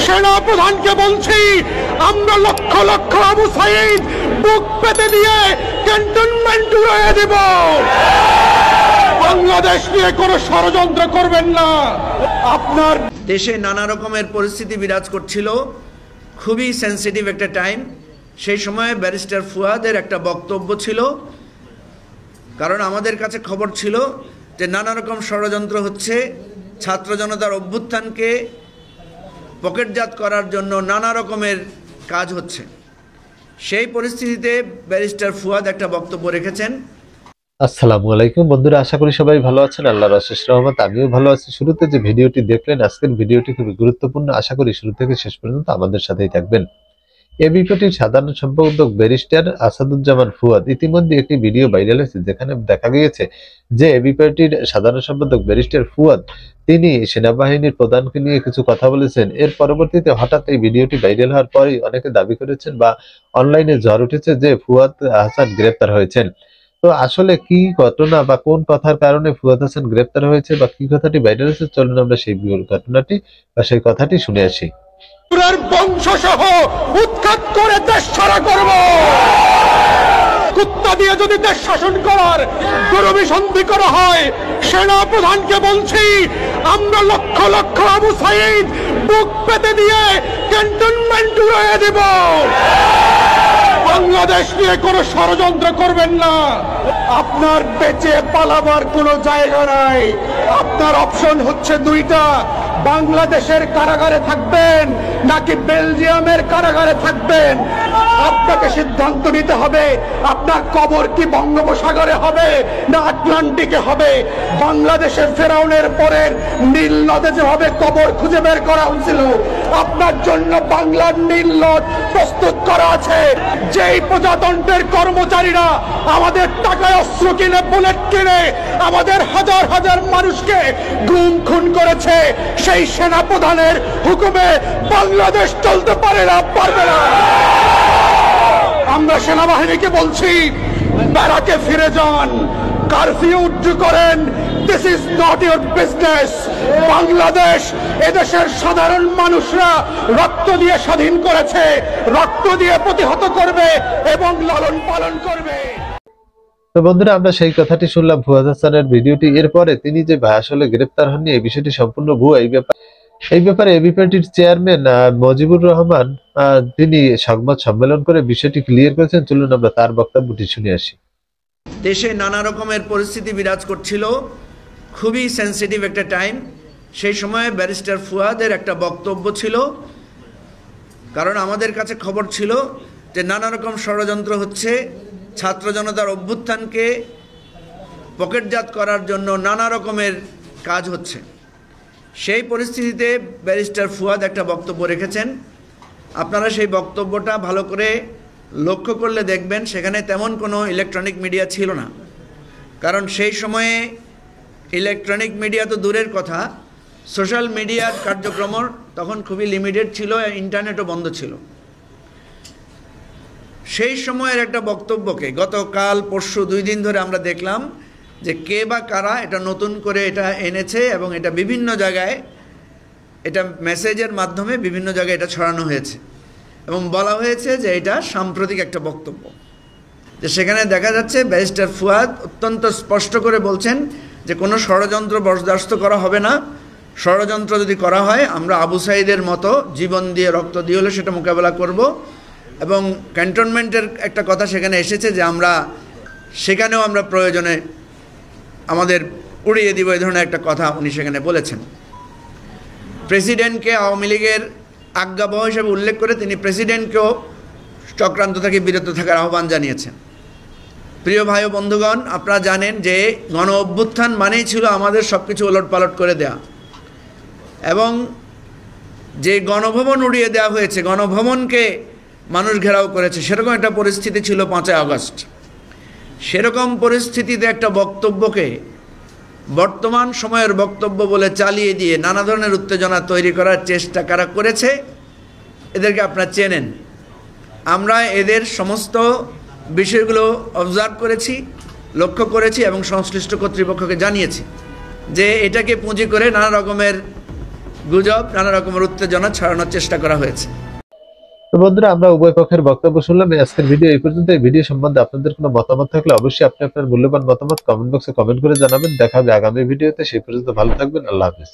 সেনা প্রধানকে বলছি, আমরা লক্ষ লক্ষ আবু সাঈদ বুক পেতে দিয়ে ক্যান্টনমেন্ট উড়িয়ে দেব। বাংলাদেশ নিয়ে কোনো ষড়যন্ত্র করবেন না। আপনার দেশে নানা রকমের পরিস্থিতি বিরাজ করছিল, খুবই সেন্সিটিভ একটা টাইম। সেই সময়ে ব্যারিস্টার ফুয়াদের একটা বক্তব্য ছিল, কারণ আমাদের কাছে খবর ছিল যে নানা রকম ষড়যন্ত্র হচ্ছে, ছাত্র জনতার অভ্যুত্থানকে পকেটজাত করার জন্য নানা রকমের কাজ হচ্ছে। সেই পরিস্থিতিতে ব্যারিস্টার ফুয়াদ একটা বক্তব্য রেখেছেন। আসসালামু আলাইকুম বন্ধুরা, আশা করি সবাই ভালো আছেন। আল্লাহর অশেষ রহমত, আমিও ভালো আছি। শুরুতে যে ভিডিওটি দেখলেন, আজকের ভিডিওটি খুবই গুরুত্বপূর্ণ। আশা করি শুরু থেকে শেষ পর্যন্ত আমাদের সাথেই থাকবেন। এবিপিটির সাধারণ সম্পাদক ব্যারিস্টার আসাদুজ্জামান ফুয়াদ ইতিমধ্যে একটি ভিডিও ভাইরাল হয়েছে, যেখানে দেখা গিয়েছে যে এবিপিটির সাধারণ সম্পাদক ব্যারিস্টার ফুয়াদ তিনি সেনাবাহিনীর প্রধানকে নিয়ে কিছু কথা বলেছেন। এর পরবর্তীতে হঠাৎ এই ভিডিওটি ভাইরাল হওয়ার পরই অনেকে দাবি করেছেন বা অনলাইনে ঝড় উঠেছে যে ফুয়াদ হাসান গ্রেপ্তার হয়েছেন। তো আসলে কি ঘটনা বা কোন কথার কারণে ফুয়াদ হাসান গ্রেপ্তার হয়েছে বা কি কথাটি ভাইরাল হয়েছে, চলুন আমরা সেই ঘটনাটি বা সেই কথাটি শুনে আসি। বংশসহ উৎখাত করে দেশ ছাড়া করব। কুত্তা দিয়ে যদি দেশ শাসন করার দুরভিসন্ধি করা হয়, সেনা প্রধানকে বলছি, আমরা লক্ষ লক্ষ আবু সাঈদ বুক পেতে দিয়ে ক্যান্টনমেন্ট উড়িয়ে দেব। বাংলাদেশ নিয়ে কোনো ষড়যন্ত্র করবেন না। আপনার বেঁচে পালাবার কোনো জায়গা নাই। আপনার অপশন হচ্ছে দুইটা, বাংলাদেশের কারাগারে থাকবেন নাকি বেলজিয়ামের কারাগারে থাকবেন। আপনাকে সিদ্ধান্ত নিতে হবে, আপনার কবর কি বঙ্গোপসাগরে হবে না আটলান্টিকে হবে। বাংলাদেশের ফেরাউনের পরের নীল নদে যেভাবে কবর খুঁজে বের করা হয়েছিল, আপনার জন্য বাংলার নীল নদ প্রস্তুত করা আছে। যেই প্রজাতন্ত্রের কর্মচারীরা আমাদের টাকায় অস্ত্র কিনে, বুলেট কিনে আমাদের হাজার হাজার মানুষকে গুম খুন করেছে, সেই সেনা প্রধানের হুকুমে বাংলাদেশ চলতে পারে না, পারবে না। আমরা সেনাবাহিনীকে বলছি, ব্যারাকে ফিরে যান, কারফিউ উঠ্য করেন। This is not your business. Bangladesh এদেশের সাধারণ মানুষরা রক্ত দিয়ে স্বাধীন করেছে, রক্ত দিয়ে প্রতিহত করবে এবং লালন পালন করবে। তো বন্ধুরা, আমরা সেই কথাটি শুনলাম ফুয়াদ হাসানের ভিডিওটি। এরপরে তিনি যে আসলে গ্রেপ্তার হননি, এই বিষয়টি সম্পূর্ণ ভুয়া। এই ব্যাপারে এবিপিটির চেয়ারম্যান মজিবুর রহমান তিনি সংবাদ সম্মেলন করে বিষয়টি ক্লিয়ার করেছেন। চলুন আমরা তার বক্তব্যটি শুনে আসি। দেশে নানা রকমের পরিস্থিতি বিরাজ করছিল, খুবই সেন্সিটিভ একটা টাইম। সেই সময়ে ব্যারিস্টার ফুয়াদের একটা বক্তব্য ছিল, কারণ আমাদের কাছে খবর ছিল যে নানা রকম ষড়যন্ত্র হচ্ছে, ছাত্র জনতার অভ্যুত্থানকে পকেটজাত করার জন্য নানা রকমের কাজ হচ্ছে। সেই পরিস্থিতিতে ব্যারিস্টার ফুয়াদ একটা বক্তব্য রেখেছেন। আপনারা সেই বক্তব্যটা ভালো করে লক্ষ্য করলে দেখবেন সেখানে তেমন কোনো ইলেকট্রনিক মিডিয়া ছিল না, কারণ সেই সময়ে ইলেকট্রনিক মিডিয়া তো দূরের কথা, সোশ্যাল মিডিয়ার কার্যক্রম তখন খুবই লিমিটেড ছিল, ইন্টারনেটও বন্ধ ছিল। সেই সময়ের একটা বক্তব্যকে গতকাল পরশু 2 দিন ধরে আমরা দেখলাম যে কে বা কারা এটা নতুন করে এটা এনেছে এবং এটা বিভিন্ন জায়গায়, এটা মেসেজের মাধ্যমে বিভিন্ন জায়গায় এটা ছড়ানো হয়েছে এবং বলা হয়েছে যে এটা সাম্প্রতিক একটা বক্তব্য। যে সেখানে দেখা যাচ্ছে ব্যারিস্টার ফুয়াদ অত্যন্ত স্পষ্ট করে বলছেন যে কোনো ষড়যন্ত্র বরদাস্ত করা হবে না। ষড়যন্ত্র যদি করা হয়, আমরা আবু সাঈদের মতো জীবন দিয়ে রক্ত দিয়ে হলে সেটা মোকাবেলা করব। এবং ক্যান্টনমেন্টের একটা কথা সেখানে এসেছে যে আমরা সেখানেও আমরা প্রয়োজনে আমাদের উড়িয়ে দিব, এই ধরনের একটা কথা উনি সেখানে বলেছেন। প্রেসিডেন্টকে আওয়ামী লীগের আজ্ঞাবহ হিসেবে উল্লেখ করে তিনি প্রেসিডেন্টকেও চক্রান্ত থেকে বিরত থাকার আহ্বান জানিয়েছেন। প্রিয় ভাই ও বন্ধুগণ, আপনারা জানেন যে গণ অভ্যুত্থান মানেই ছিল আমাদের সব কিছু ওলটপালট করে দেয়া, এবং যে গণভবন উড়িয়ে দেওয়া হয়েছে, গণভবনকে মানুষ ঘেরাও করেছে, সেরকম একটা পরিস্থিতি ছিল 5ই আগস্ট। সেরকম পরিস্থিতিতে একটা বক্তব্যকে বর্তমান সময়ের বক্তব্য বলে চালিয়ে দিয়ে নানা ধরনের উত্তেজনা তৈরি করার চেষ্টা কারা করেছে, এদেরকে আপনারা চেনেন। আমরা এদের সমস্ত বিষয়গুলো অবজার্ভ করেছি, লক্ষ্য করেছি এবং সংশ্লিষ্ট কর্তৃপক্ষকে জানিয়েছি যে এটাকে পুঁজি করে নানা রকমের গুজব, নানা রকমের উত্তেজনা ছড়ানোর চেষ্টা করা হয়েছে। তো বন্ধুরা, আমরা উভয় পক্ষের বক্তব্য শুনলাম। আজকের ভিডিও এই পর্যন্ত। এই ভিডিও সম্বন্ধে আপনাদের কোনো মতামত থাকলে অবশ্যই আপনি আপনার মূল্যবান মতামত কমেন্ট বক্সে কমেন্ট করে জানাবেন। দেখা হবে আগামী ভিডিওতে। সেই পর্যন্ত ভালো থাকবেন। আল্লাহ হাফেজ।